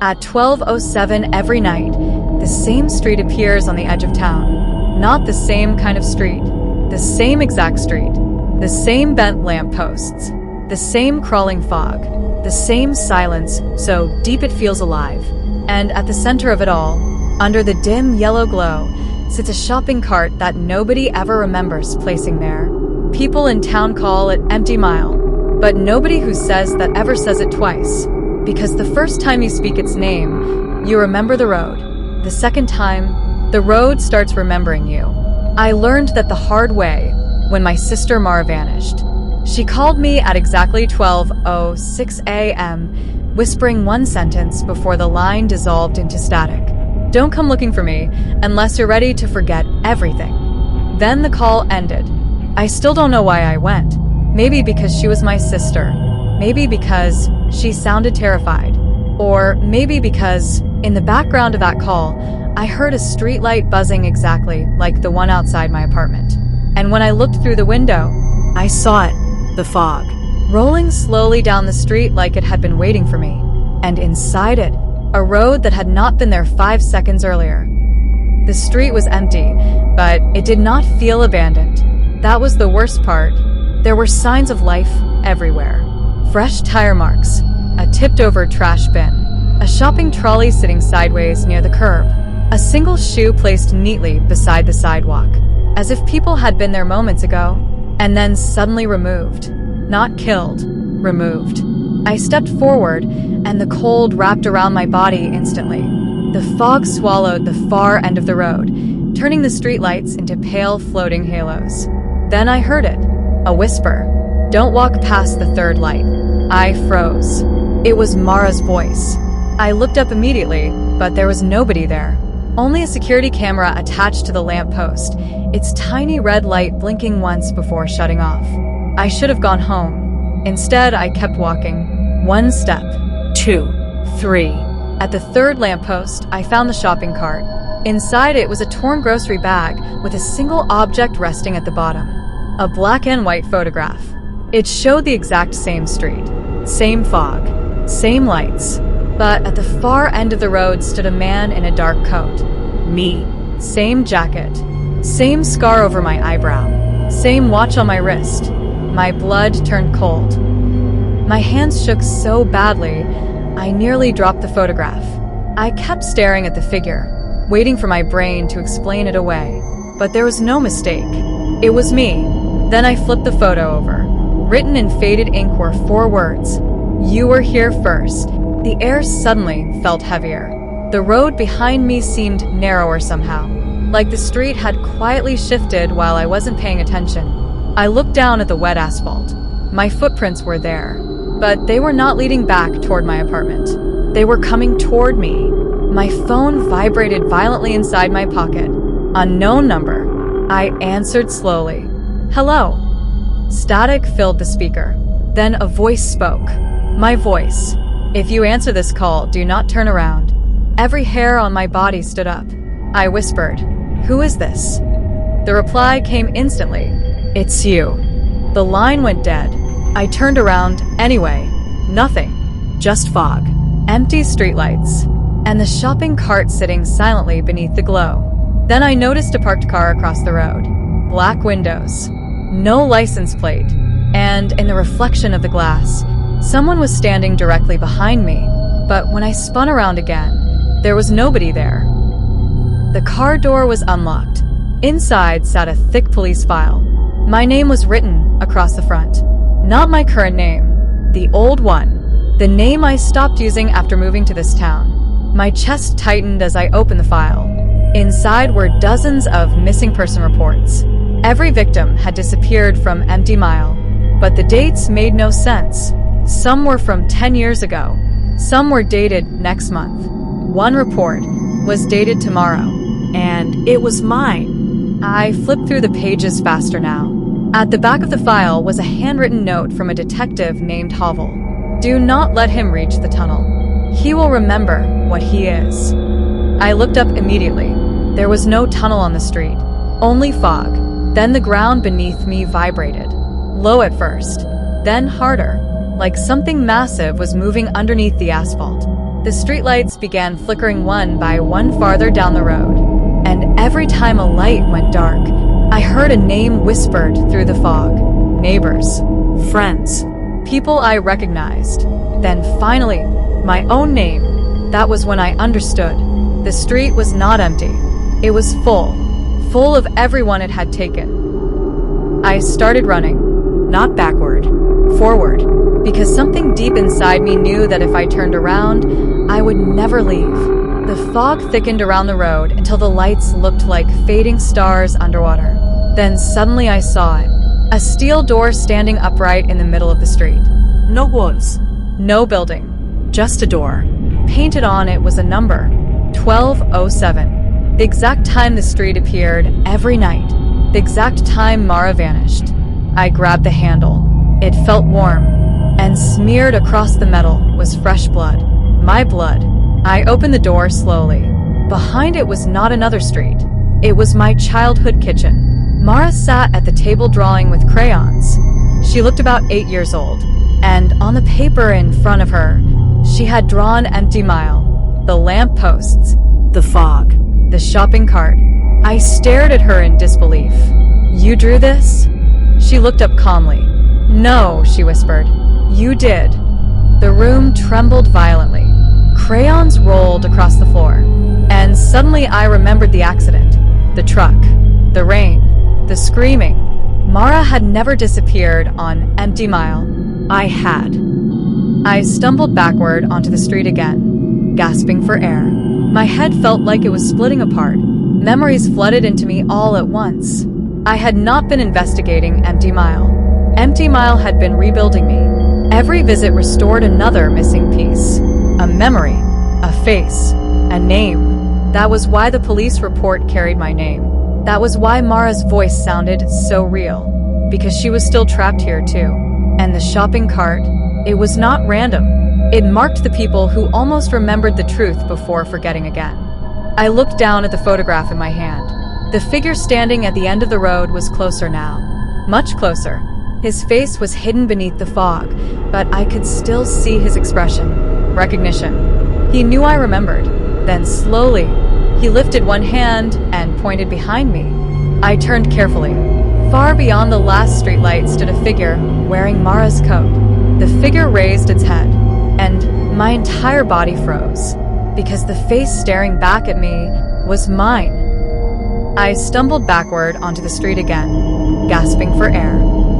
At 12:07 every night, the same street appears on the edge of town. Not the same kind of street. The same exact street. The same bent lampposts. The same crawling fog. The same silence, so deep it feels alive. And at the center of it all, under the dim yellow glow, sits a shopping cart that nobody ever remembers placing there. People in town call it Empty Mile, but nobody who says that ever says it twice. Because the first time you speak its name, you remember the road. The second time, the road starts remembering you. I learned that the hard way when my sister Mara vanished. She called me at exactly 12:06 a.m., whispering one sentence before the line dissolved into static. Don't come looking for me unless you're ready to forget everything. Then the call ended. I still don't know why I went. Maybe because she was my sister. Maybe because she sounded terrified. Or maybe because, in the background of that call, I heard a streetlight buzzing exactly like the one outside my apartment. And when I looked through the window, I saw it, the fog, rolling slowly down the street like it had been waiting for me. And inside it, a road that had not been there 5 seconds earlier. The street was empty, but it did not feel abandoned. That was the worst part. There were signs of life everywhere. Fresh tire marks, a tipped-over trash bin, a shopping trolley sitting sideways near the curb, a single shoe placed neatly beside the sidewalk, as if people had been there moments ago, and then suddenly removed. Not killed, removed. I stepped forward, and the cold wrapped around my body instantly. The fog swallowed the far end of the road, turning the streetlights into pale floating halos. Then I heard it, a whisper. Don't walk past the third light. I froze. It was Mara's voice. I looked up immediately, but there was nobody there. Only a security camera attached to the lamppost, its tiny red light blinking once before shutting off. I should have gone home. Instead, I kept walking. 1 step, 2, 3. At the third lamppost, I found the shopping cart. Inside it was a torn grocery bag with a single object resting at the bottom. A black and white photograph. It showed the exact same street, same fog, same lights. But at the far end of the road stood a man in a dark coat. Me. Same jacket. Same scar over my eyebrow. Same watch on my wrist. My blood turned cold. My hands shook so badly, I nearly dropped the photograph. I kept staring at the figure, waiting for my brain to explain it away. But there was no mistake. It was me. Then I flipped the photo over. Written in faded ink were 4 words. You were here first. The air suddenly felt heavier. The road behind me seemed narrower somehow, like the street had quietly shifted while I wasn't paying attention. I looked down at the wet asphalt. My footprints were there, but they were not leading back toward my apartment. They were coming toward me. My phone vibrated violently inside my pocket. Unknown number. I answered slowly. Hello. Static filled the speaker. Then a voice spoke. My voice. If you answer this call, do not turn around. Every hair on my body stood up. I whispered, Who is this? The reply came instantly. It's you. The line went dead. I turned around anyway. Nothing. Just fog. Empty streetlights. And the shopping cart sitting silently beneath the glow. Then I noticed a parked car across the road. Black windows. No license plate. And in the reflection of the glass, someone was standing directly behind me. But when I spun around again, there was nobody there. The car door was unlocked. Inside sat a thick police file. My name was written across the front. Not my current name. The old one. The name I stopped using after moving to this town. My chest tightened as I opened the file. Inside were dozens of missing person reports. Every victim had disappeared from Empty Mile, but the dates made no sense. Some were from 10 years ago. Some were dated next month. One report was dated tomorrow, and it was mine. I flipped through the pages faster now. At the back of the file was a handwritten note from a detective named Havel. Do not let him reach the tunnel. He will remember what he is. I looked up immediately. There was no tunnel on the street, only fog. Then the ground beneath me vibrated. Low at first, then harder, like something massive was moving underneath the asphalt. the streetlights began flickering one by one farther down the road. And every time a light went dark, I heard a name whispered through the fog. Neighbors, friends, people I recognized. Then finally, my own name. That was when I understood. The street was not empty. It was full of everyone it had taken. I started running, not backward, forward, because something deep inside me knew that if I turned around, I would never leave. The fog thickened around the road until the lights looked like fading stars underwater. Then suddenly I saw it. A steel door standing upright in the middle of the street. No walls. No building. Just a door. Painted on it was a number. 1207. The exact time the street appeared every night. The exact time Mara vanished. I grabbed the handle. It felt warm. And smeared across the metal was fresh blood. My blood. I opened the door slowly. Behind it was not another street. It was my childhood kitchen. Mara sat at the table drawing with crayons. She looked about 8 years old, and on the paper in front of her, she had drawn Empty Mile, the lamp posts, the fog, the shopping cart. I stared at her in disbelief. You drew this? She looked up calmly. No, she whispered. You did. The room trembled violently. Crayons rolled across the floor, and suddenly I remembered the accident, the truck, the rain, the screaming. Mara had never disappeared on Empty Mile. I had. I stumbled backward onto the street again, gasping for air. My head felt like it was splitting apart. Memories flooded into me all at once. I had not been investigating Empty Mile. Empty Mile had been rebuilding me. Every visit restored another missing piece. A memory, a face, a name. That was why the police report carried my name. That was why Mara's voice sounded so real. Because she was still trapped here too. And the shopping cart, it was not random. It marked the people who almost remembered the truth before forgetting again. I looked down at the photograph in my hand. The figure standing at the end of the road was closer now. Much closer. His face was hidden beneath the fog, but I could still see his expression. Recognition. He knew I remembered. Then slowly, he lifted one hand and pointed behind me. I turned carefully. Far beyond the last streetlight stood a figure wearing Mara's coat. The figure raised its head, and my entire body froze, because the face staring back at me was mine. I stumbled backward onto the street again, gasping for air.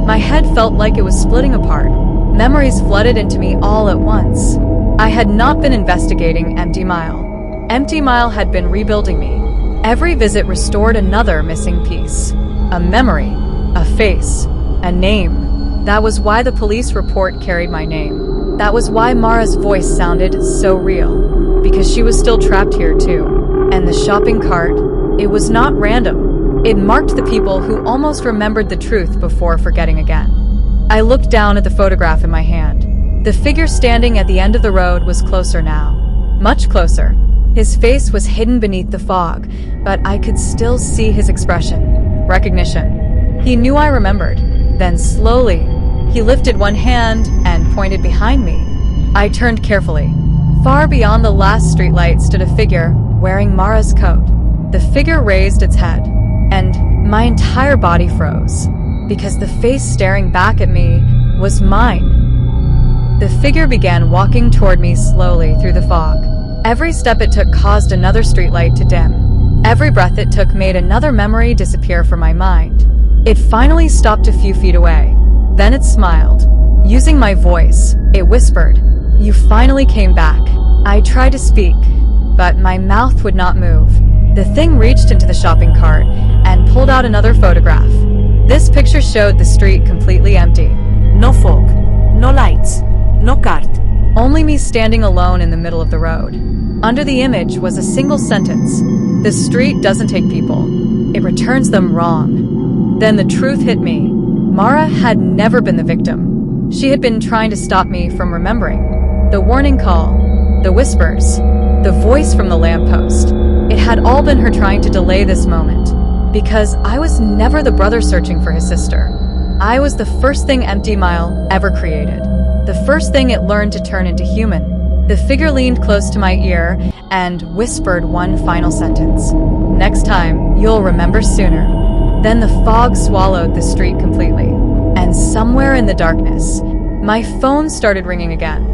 My head felt like it was splitting apart. Memories flooded into me all at once. I had not been investigating Empty Mile. Empty Mile had been rebuilding me. Every visit restored another missing piece. A memory, a face, a name. That was why the police report carried my name. That was why Mara's voice sounded so real. Because she was still trapped here too. And the shopping cart, it was not random. It marked the people who almost remembered the truth before forgetting again. I looked down at the photograph in my hand. The figure standing at the end of the road was closer now. Much closer. His face was hidden beneath the fog, but I could still see his expression. Recognition. He knew I remembered. Then slowly, he lifted one hand and pointed behind me. I turned carefully. Far beyond the last streetlight stood a figure wearing Mara's coat. The figure raised its head, and my entire body froze, because the face staring back at me was mine. The figure began walking toward me slowly through the fog. Every step it took caused another streetlight to dim. Every breath it took made another memory disappear from my mind. It finally stopped a few feet away. Then it smiled. Using my voice, it whispered, "You finally came back." I tried to speak, but my mouth would not move. The thing reached into the shopping cart and pulled out another photograph. This picture showed the street completely empty. No fog, no lights, no cart. Only me standing alone in the middle of the road. Under the image was a single sentence. "The street doesn't take people. It returns them wrong." Then the truth hit me. Mara had never been the victim. She had been trying to stop me from remembering. The warning call, the whispers, the voice from the lamppost. It had all been her trying to delay this moment. Because I was never the brother searching for his sister. I was the first thing Empty Mile ever created. The first thing it learned to turn into human. The figure leaned close to my ear and whispered one final sentence. "Next time, you'll remember sooner." Then the fog swallowed the street completely. And somewhere in the darkness, my phone started ringing again.